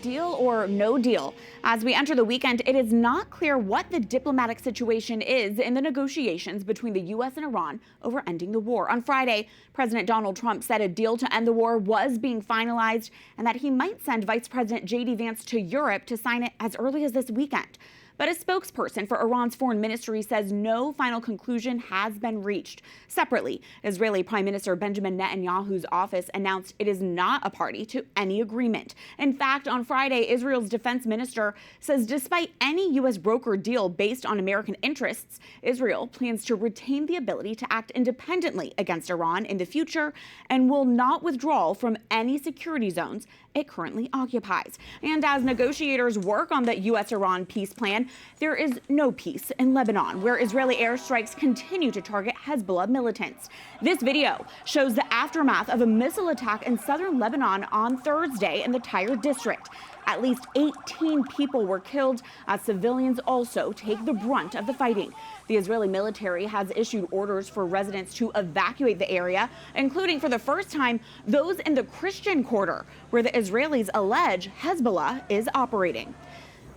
deal or no deal? As we enter the weekend, it is not clear what the diplomatic situation is in the negotiations between the U.S. and Iran over ending the war. On Friday, President Donald Trump said a deal to end the war was being finalized and that he might send Vice President J.D. Vance to Europe to sign it as early as this weekend. But a spokesperson for Iran's foreign ministry says no final conclusion has been reached. Separately, Israeli Prime Minister Benjamin Netanyahu's office announced it is not a party to any agreement. In fact, on Friday, Israel's defense minister says despite any U.S. brokered deal based on American interests, Israel plans to retain the ability to act independently against Iran in the future and will not withdraw from any security zones it currently occupies. And as negotiators work on the U.S.-Iran peace plan, there is no peace in Lebanon, where Israeli airstrikes continue to target Hezbollah militants. This video shows the aftermath of a missile attack in southern Lebanon on Thursday in the Tyre district. At least 18 people were killed as civilians also take the brunt of the fighting. The Israeli military has issued orders for residents to evacuate the area, including for the first time those in the Christian quarter, where the Israelis allege Hezbollah is operating.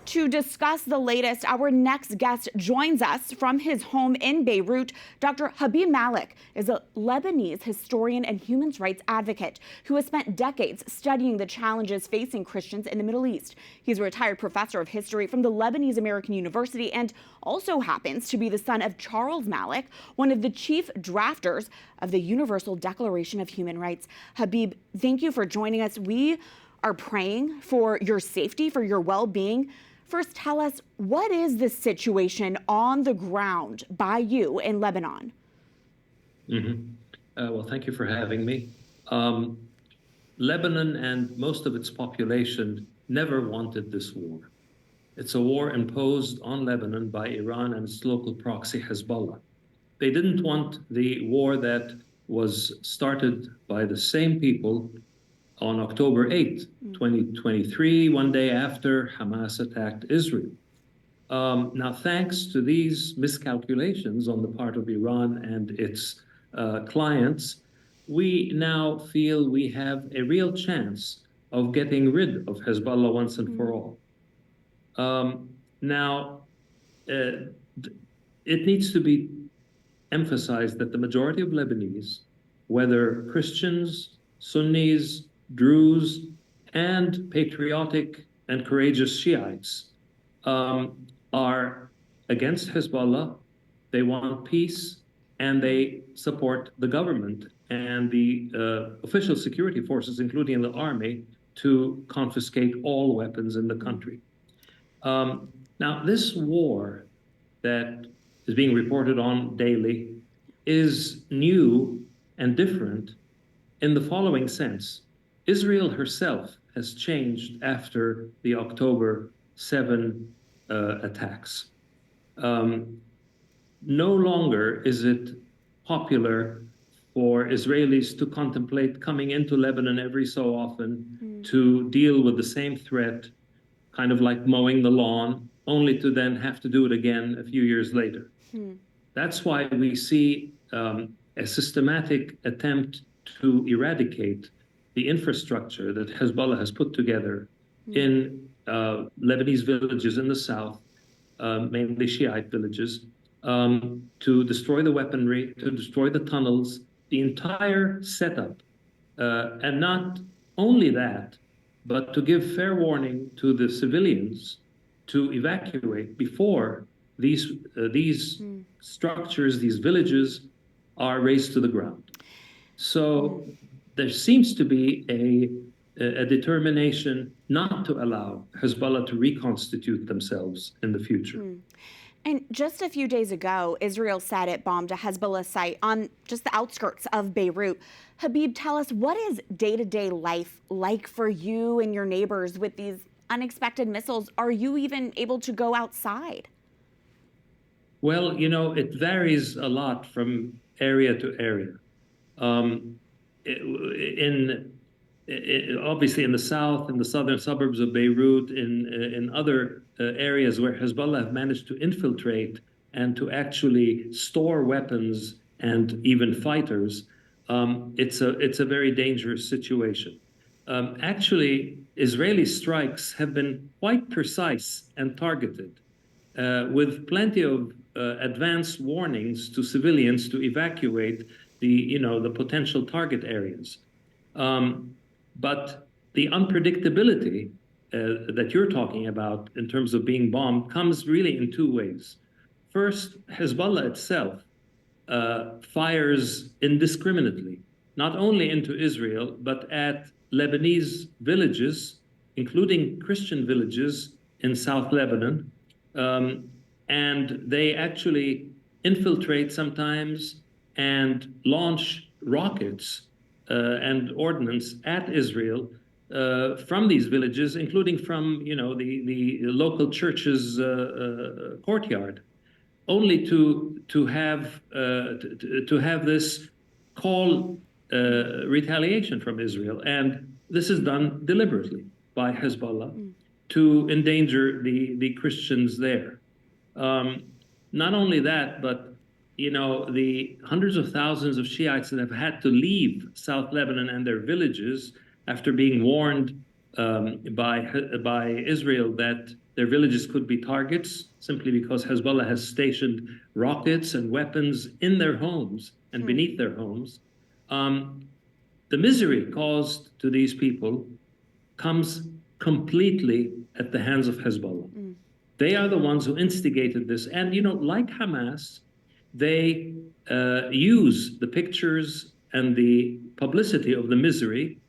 To discuss the latest, our next guest joins us from his home in Beirut. Dr. Habib Malik is a Lebanese historian and human rights advocate who has spent decades studying the challenges facing Christians in the Middle East. He's a retired professor of history from the Lebanese American University and also happens to be the son of Charles Malik, one of the chief drafters of the Universal Declaration of Human Rights. Habib, thank you for joining us. We are praying for your safety, for your well-being. First, tell us, what is the situation on the ground by you in Lebanon? Well, thank you for having me. Lebanon and most of its population never wanted this war. It's a war imposed on Lebanon by Iran and its local proxy, Hezbollah. They didn't want the war that was started by the same people on October 8th, 2023, one day after Hamas attacked Israel. Now, thanks to these miscalculations on the part of Iran and its clients, we now feel we have a real chance of getting rid of Hezbollah once and for all. Now, it needs to be emphasized that the majority of Lebanese, whether Christians, Sunnis, Druze, and patriotic and courageous Shiites, are against Hezbollah. They want peace, and they support the government and the official security forces, including the army, to confiscate all weapons in the country. Now, this war that is being reported on daily is new and different in the following sense. Israel herself has changed after the October 7 attacks. No longer is it popular for Israelis to contemplate coming into Lebanon every so often to deal with the same threat, kind of like mowing the lawn, only to then have to do it again a few years later. That's why we see a systematic attempt to eradicate the infrastructure that Hezbollah has put together in Lebanese villages in the south, mainly Shiite villages, to destroy the weaponry, to destroy the tunnels, the entire setup. And not only that, but to give fair warning to the civilians to evacuate before these structures, these villages, are razed to the ground. So there seems to be a determination not to allow Hezbollah to reconstitute themselves in the future. And just a few days ago, Israel said it bombed a Hezbollah site on just the outskirts of Beirut. Habib, tell us, what is day-to-day life like for you and your neighbors with these unexpected missiles? Are you even able to go outside? Well, you know, it varies a lot from area to area. Obviously in the south, in the southern suburbs of Beirut, in other areas where Hezbollah have managed to infiltrate and to actually store weapons and even fighters, it's a very dangerous situation. Actually, Israeli strikes have been quite precise and targeted, with plenty of advance warnings to civilians to evacuate the potential target areas. But the unpredictability that you're talking about in terms of being bombed comes really in two ways. First, Hezbollah itself fires indiscriminately, not only into Israel, but at Lebanese villages, including Christian villages in South Lebanon. And they actually infiltrate sometimes and launch rockets and ordnance at Israel from these villages, including from the local church's courtyard, only to have this call retaliation from Israel. And this is done deliberately by Hezbollah to endanger the Christians there. Not only that, but the hundreds of thousands of Shiites that have had to leave South Lebanon and their villages after being warned by Israel that their villages could be targets simply because Hezbollah has stationed rockets and weapons in their homes and beneath their homes. The misery caused to these people comes completely at the hands of Hezbollah. They are the ones who instigated this. And, like Hamas, they use the pictures and the publicity of the misery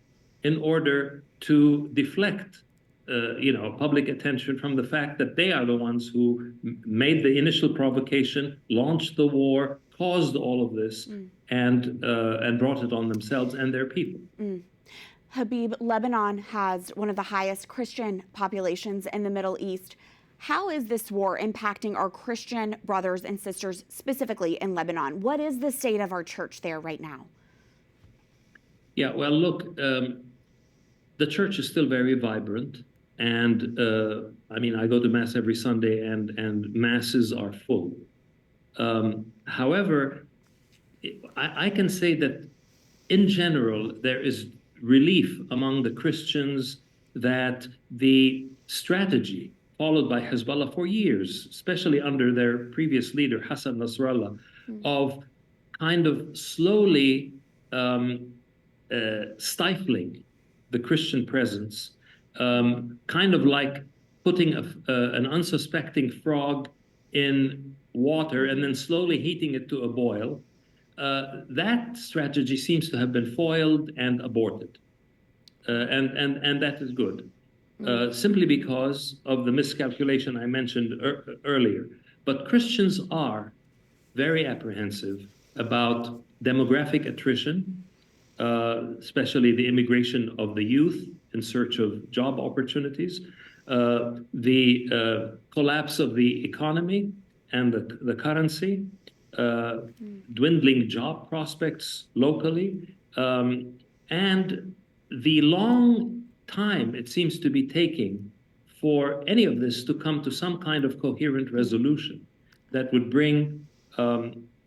in order to deflect public attention from the fact that they are the ones who made the initial provocation, launched the war, caused all of this, and brought it on themselves and their people. Habib, Lebanon has one of the highest Christian populations in the Middle East. How is this war impacting our Christian brothers and sisters, specifically in Lebanon? What is the state of our church there right now? Yeah, well, look, the church is still very vibrant. And I go to Mass every Sunday, and Masses are full. However, I can say that in general, there is relief among the Christians that the strategy followed by Hezbollah for years, especially under their previous leader, Hassan Nasrallah, of kind of slowly stifling the Christian presence, kind of like putting an unsuspecting frog in water and then slowly heating it to a boil. That strategy seems to have been foiled and aborted. And that is good, simply because of the miscalculation I mentioned earlier. But Christians are very apprehensive about demographic attrition, especially the immigration of the youth in search of job opportunities, the collapse of the economy and the currency, dwindling job prospects locally, and the long time it seems to be taking for any of this to come to some kind of coherent resolution that would bring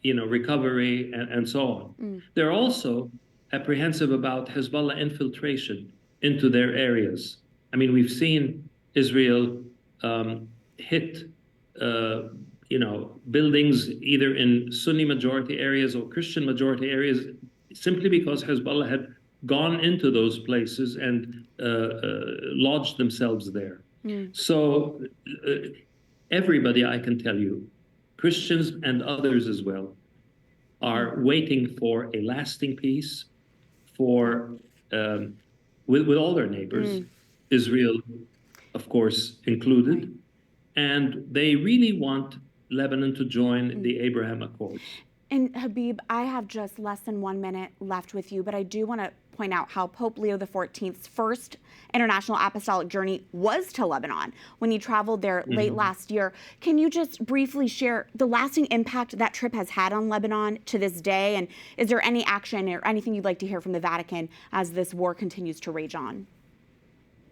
recovery and so on. They're also apprehensive about Hezbollah infiltration into their areas. I mean, we've seen Israel hit buildings either in Sunni majority areas or Christian majority areas simply because Hezbollah had gone into those places and lodged themselves there. So everybody, I can tell you, Christians and others as well, are waiting for a lasting peace for with all their neighbors, Israel, of course, included, and they really want Lebanon to join the Abraham Accords. And Habib, I have just less than 1 minute left with you, but I do want to point out how Pope Leo XIV's first international apostolic journey was to Lebanon when he traveled there late last year. Can you just briefly share the lasting impact that trip has had on Lebanon to this day? And is there any action or anything you'd like to hear from the Vatican as this war continues to rage on?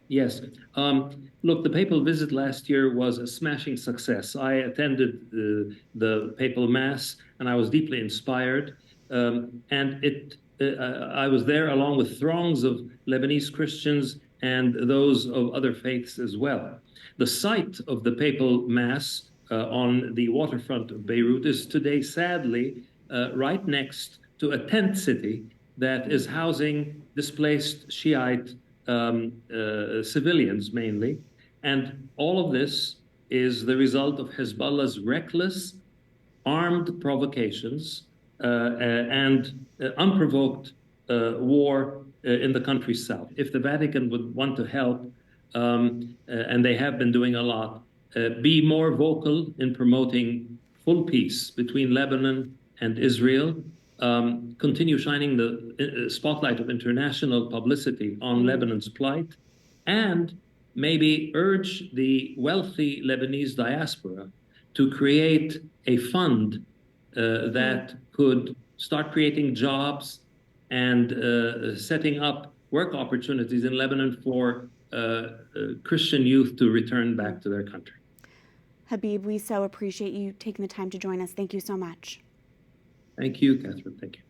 Yes. Look, the papal visit last year was a smashing success. I attended the papal mass, and I was deeply inspired. And it I was there along with throngs of Lebanese Christians and those of other faiths as well. The site of the papal mass on the waterfront of Beirut is today, sadly, right next to a tent city that is housing displaced Shiite civilians mainly. And all of this is the result of Hezbollah's reckless armed provocations and unprovoked war in the country's south. If the Vatican would want to help, and they have been doing a lot, be more vocal in promoting full peace between Lebanon and Israel, continue shining the spotlight of international publicity on Lebanon's plight, and maybe urge the wealthy Lebanese diaspora to create a fund that could start creating jobs and setting up work opportunities in Lebanon for Christian youth to return back to their country. Habib, we so appreciate you taking the time to join us. Thank you so much. Thank you, Catherine. Thank you.